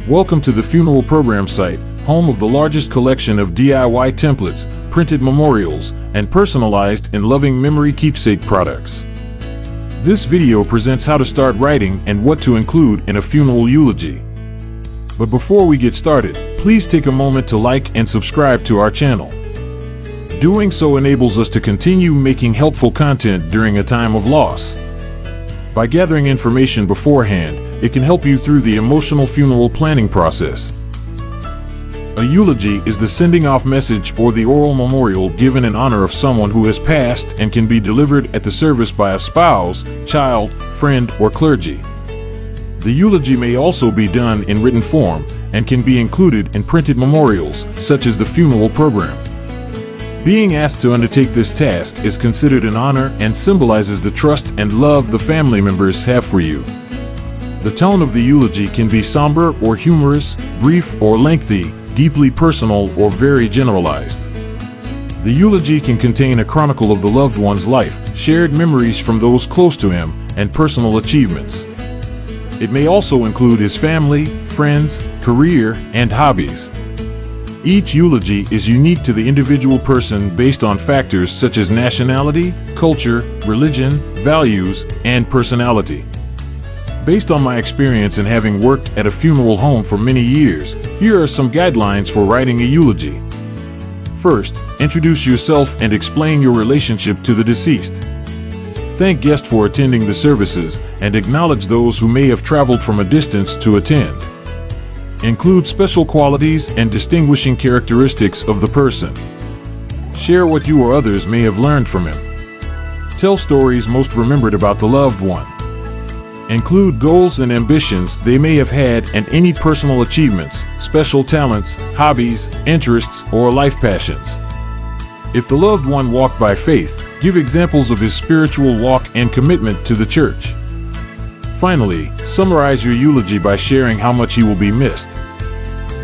Welcome to the funeral program site, home of the largest collection of DIY templates, printed memorials, and personalized and loving memory keepsake products. This video presents how to start writing and what to include in a funeral eulogy. But before we get started, please take a moment to like and subscribe to our channel. Doing so enables us to continue making helpful content during a time of loss. By gathering information beforehand, it can help you through the emotional funeral planning process. A eulogy is the sending off message or the oral memorial given in honor of someone who has passed and can be delivered at the service by a spouse, child, friend, or clergy. The eulogy may also be done in written form and can be included in printed memorials, such as the funeral program. Being asked to undertake this task is considered an honor and symbolizes the trust and love the family members have for you. The tone of the eulogy can be somber or humorous, brief or lengthy, deeply personal or very generalized. The eulogy can contain a chronicle of the loved one's life, shared memories from those close to him, and personal achievements. It may also include his family, friends, career, and hobbies. Each eulogy is unique to the individual person based on factors such as nationality, culture, religion, values, and personality. Based on my experience in having worked at a funeral home for many years, here are some guidelines for writing a eulogy. First, introduce yourself and explain your relationship to the deceased. Thank guests for attending the services and acknowledge those who may have traveled from a distance to attend. Include special qualities and distinguishing characteristics of the person. Share what you or others may have learned from him. Tell stories most remembered about the loved one. Include goals and ambitions they may have had and any personal achievements, special talents, hobbies, interests, or life passions. If the loved one walked by faith, give examples of his spiritual walk and commitment to the church. Finally, summarize your eulogy by sharing how much he will be missed.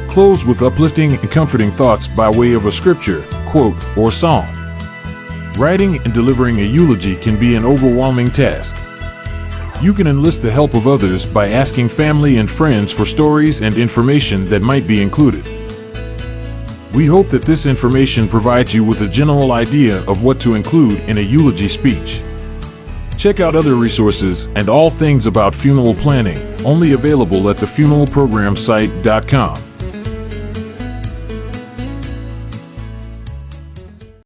Close with uplifting and comforting thoughts by way of a scripture, quote, or song. Writing and delivering a eulogy can be an overwhelming task. You can enlist the help of others by asking family and friends for stories and information that might be included. We hope that this information provides you with a general idea of what to include in a eulogy speech. Check out other resources and all things about funeral planning, only available at thefuneralprogramsite.com.